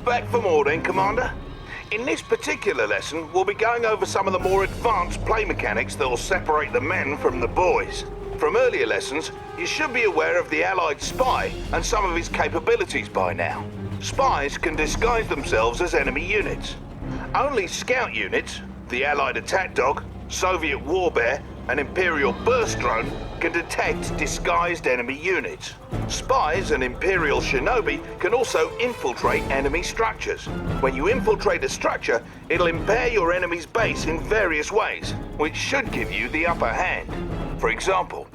Back for more then, Commander. In this particular lesson, we'll be going over some of the more advanced play mechanics that will separate the men from the boys. From earlier lessons, you should be aware of the Allied spy and some of his capabilities by now. Spies can disguise themselves as enemy units. Only scout units, the Allied attack dog, Soviet war bear, and Imperial burst drone can detect disguised enemy units. Spies and Imperial shinobi can also infiltrate enemy structures. When you infiltrate a structure, it'll impair your enemy's base in various ways, which should give you the upper hand. For example,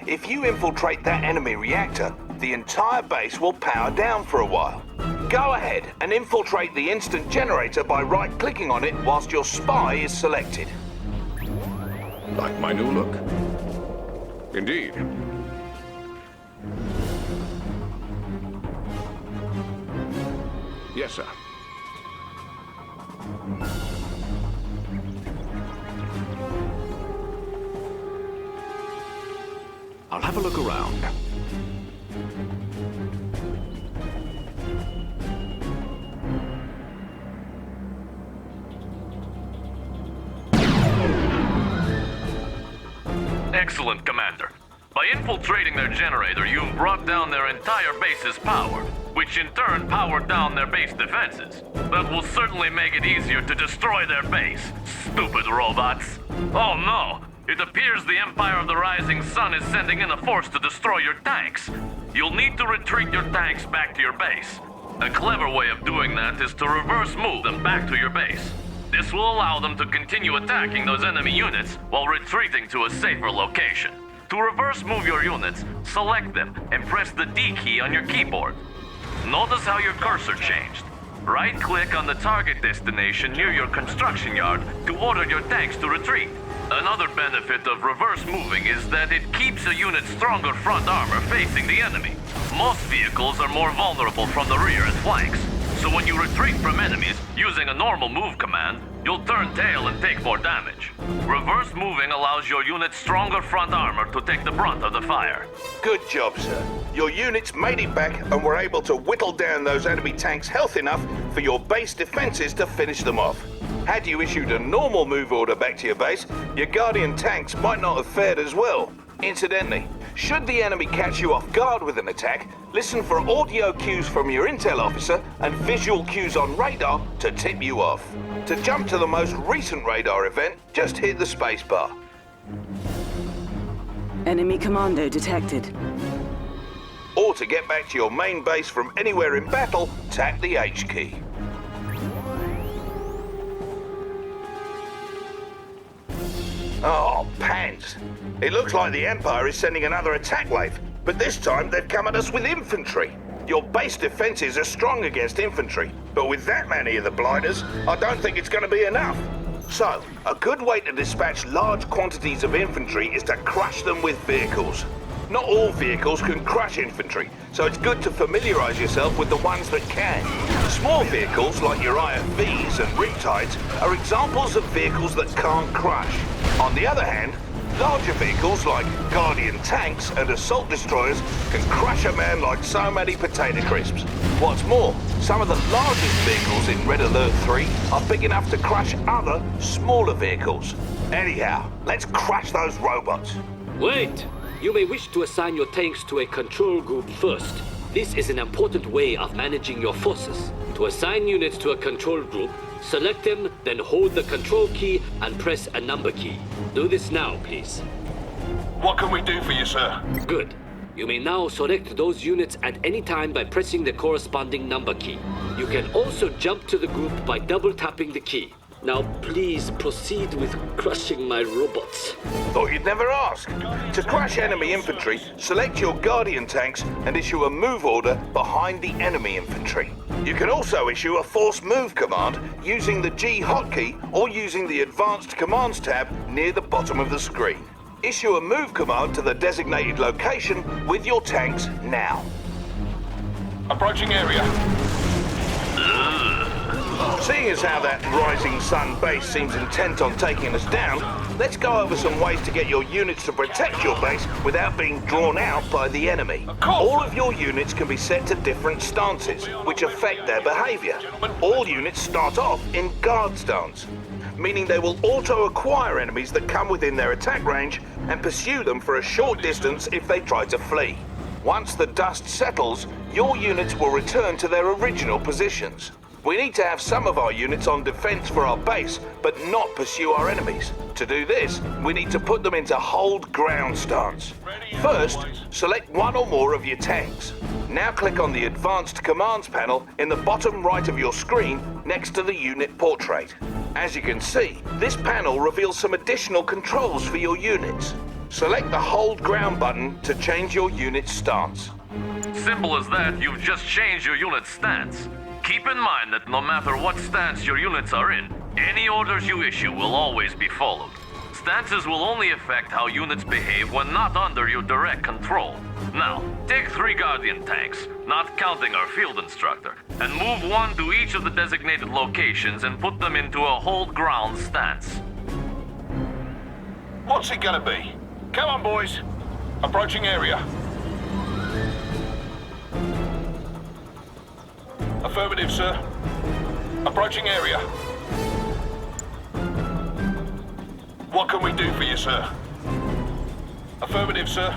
if you infiltrate that enemy reactor, the entire base will power down for a while. Go ahead and infiltrate the instant generator by right-clicking on it whilst your spy is selected. Like my new look? Indeed. Yes, sir. I'll have a look around. Excellent, Commander. By infiltrating their generator, you've brought down their entire base's power, which in turn powered down their base defenses. That will certainly make it easier to destroy their base. Stupid robots. Oh no! It appears the Empire of the Rising Sun is sending in a force to destroy your tanks. You'll need to retreat your tanks back to your base. A clever way of doing that is to reverse move them back to your base. This will allow them to continue attacking those enemy units while retreating to a safer location. To reverse move your units, select them and press the D key on your keyboard. Notice how your cursor changed. Right-click on the target destination near your construction yard to order your tanks to retreat. Another benefit of reverse moving is that it keeps a unit's stronger front armor facing the enemy. Most vehicles are more vulnerable from the rear and flanks, so when you retreat from enemies using a normal move command, you'll turn tail and take more damage. Reverse moving allows your unit's stronger front armor to take the brunt of the fire. Good job, sir. Your units made it back and were able to whittle down those enemy tanks health enough for your base defenses to finish them off. Had you issued a normal move order back to your base, your Guardian tanks might not have fared as well. Incidentally, should the enemy catch you off guard with an attack, listen for audio cues from your intel officer and visual cues on radar to tip you off. To jump to the most recent radar event, just hit the spacebar. Enemy commando detected. Or to get back to your main base from anywhere in battle, tap the H key. Oh, pants. It looks like the Empire is sending another attack wave, but this time they've come at us with infantry. Your base defenses are strong against infantry, but with that many of the blighters, I don't think it's going to be enough. So, a good way to dispatch large quantities of infantry is to crush them with vehicles. Not all vehicles can crush infantry, so it's good to familiarize yourself with the ones that can. Small vehicles like your IFVs and Riptides are examples of vehicles that can't crush. On the other hand, larger vehicles like Guardian tanks and assault destroyers can crush a man like so many potato crisps. What's more, some of the largest vehicles in Red Alert 3 are big enough to crush other, smaller vehicles. Anyhow, let's crush those robots. Wait! You may wish to assign your tanks to a control group first. This is an important way of managing your forces. To assign units to a control group, select them, then hold the control key and press a number key. Do this now, please. What can we do for you, sir? Good. You may now select those units at any time by pressing the corresponding number key. You can also jump to the group by double-tapping the key. Now please proceed with crushing my robots. Thought you'd never ask. To crush enemy infantry, select your Guardian tanks and issue a move order behind the enemy infantry. You can also issue a force move command using the G hotkey or using the Advanced Commands tab near the bottom of the screen. Issue a move command to the designated location with your tanks now. Approaching area. Seeing as how that Rising Sun base seems intent on taking us down, let's go over some ways to get your units to protect your base without being drawn out by the enemy. All of your units can be set to different stances, which affect their behavior. All units start off in guard stance, meaning they will auto-acquire enemies that come within their attack range and pursue them for a short distance if they try to flee. Once the dust settles, your units will return to their original positions. We need to have some of our units on defense for our base, but not pursue our enemies. To do this, we need to put them into hold ground stance. First, select one or more of your tanks. Now click on the Advanced Commands panel in the bottom right of your screen next to the unit portrait. As you can see, this panel reveals some additional controls for your units. Select the Hold Ground button to change your unit's stance. Simple as that, you've just changed your unit's stance. Keep in mind that no matter what stance your units are in, any orders you issue will always be followed. Stances will only affect how units behave when not under your direct control. Now, take 3 Guardian tanks, not counting our field instructor, and move one to each of the designated locations and put them into a hold ground stance. What's it gonna be? Come on, boys. Approaching area. Affirmative, sir. Approaching area. What can we do for you, sir? Affirmative, sir.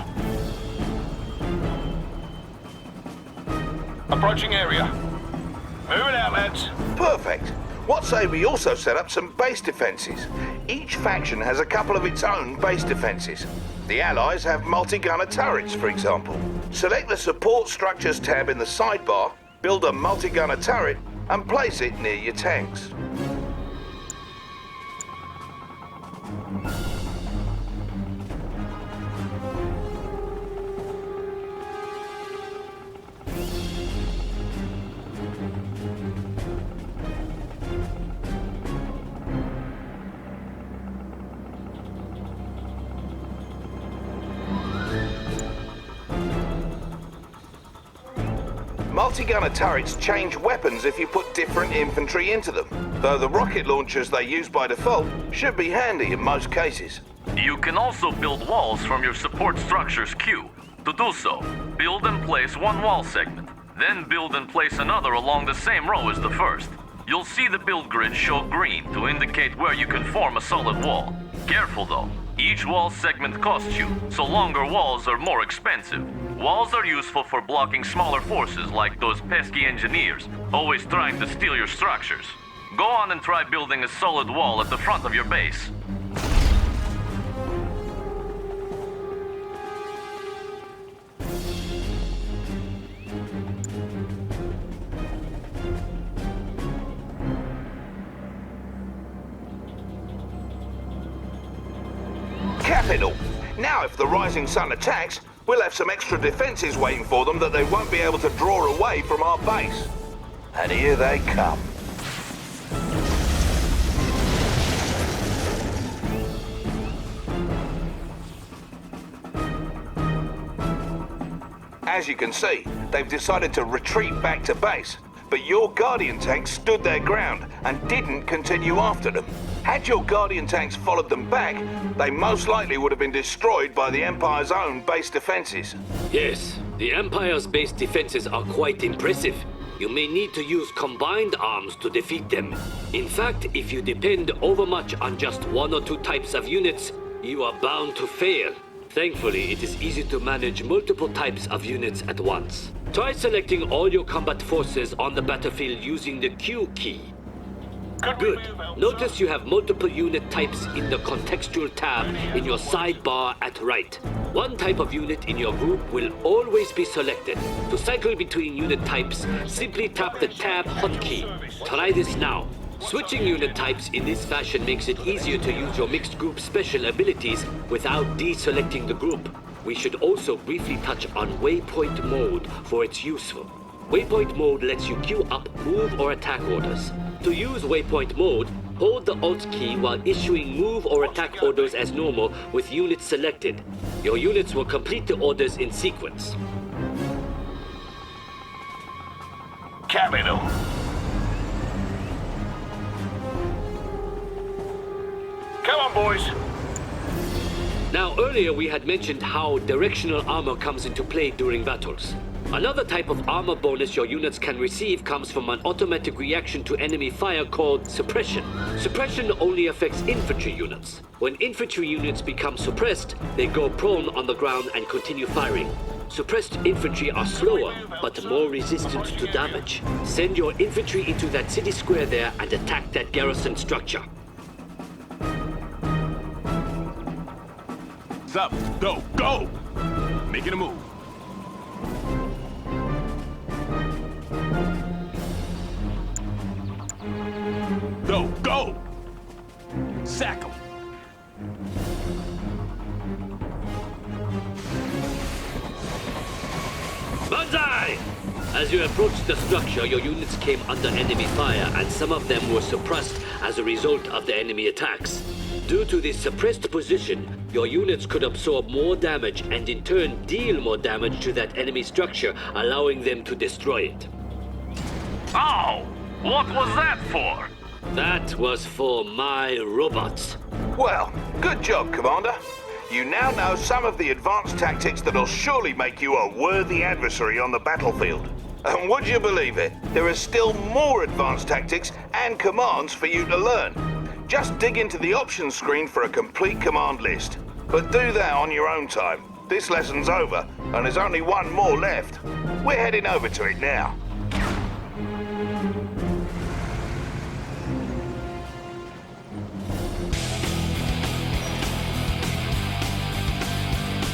Approaching area. Moving out, lads. Perfect. What say we also set up some base defenses? Each faction has a couple of its own base defenses. The Allies have multi-gunner turrets, for example. Select the Support Structures tab in the sidebar, build a multi-gunner turret, and place it near your tanks. Multi-gunner turrets change weapons if you put different infantry into them, though the rocket launchers they use by default should be handy in most cases. You can also build walls from your support structures queue. To do so, build and place one wall segment, then build and place another along the same row as the first. You'll see the build grid show green to indicate where you can form a solid wall. Careful though, each wall segment costs you, so longer walls are more expensive. Walls are useful for blocking smaller forces like those pesky engineers, always trying to steal your structures. Go on and try building a solid wall at the front of your base. Capital! Now if the Rising Sun attacks, we'll have some extra defenses waiting for them that they won't be able to draw away from our base. And here they come. As you can see, they've decided to retreat back to base, but your Guardian tanks stood their ground and didn't continue after them. Had your Guardian tanks followed them back, they most likely would have been destroyed by the Empire's own base defenses. Yes, the Empire's base defenses are quite impressive. You may need to use combined arms to defeat them. In fact, if you depend overmuch on just one or two types of units, you are bound to fail. Thankfully, it is easy to manage multiple types of units at once. Try selecting all your combat forces on the battlefield using the Q key. Good. Notice you have multiple unit types in the contextual tab in your sidebar at right. One type of unit in your group will always be selected. To cycle between unit types, simply tap the tab hotkey. Try this now. Switching unit types in this fashion makes it easier to use your mixed group special abilities without deselecting the group. We should also briefly touch on waypoint mode for its useful. Waypoint mode lets you queue up move or attack orders. To use waypoint mode, hold the Alt key while issuing move or attack orders as normal with units selected. Your units will complete the orders in sequence. Capital. Come on, boys. Now, earlier we had mentioned how directional armor comes into play during battles. Another type of armor bonus your units can receive comes from an automatic reaction to enemy fire called suppression. Suppression only affects infantry units. When infantry units become suppressed, they go prone on the ground and continue firing. Suppressed infantry are slower, but more resistant to damage. Send your infantry into that city square there and attack that garrison structure. Up, go, go! Making a move. Go, go! Sack 'em. Banzai! As you approached the structure, your units came under enemy fire, and some of them were suppressed as a result of the enemy attacks. Due to this suppressed position, your units could absorb more damage and in turn deal more damage to that enemy structure, allowing them to destroy it. Oh! What was that for? That was for my robots. Well, good job, Commander. You now know some of the advanced tactics that'll surely make you a worthy adversary on the battlefield. And would you believe it, there are still more advanced tactics and commands for you to learn. Just dig into the options screen for a complete command list. But do that on your own time. This lesson's over, and there's only one more left. We're heading over to it now.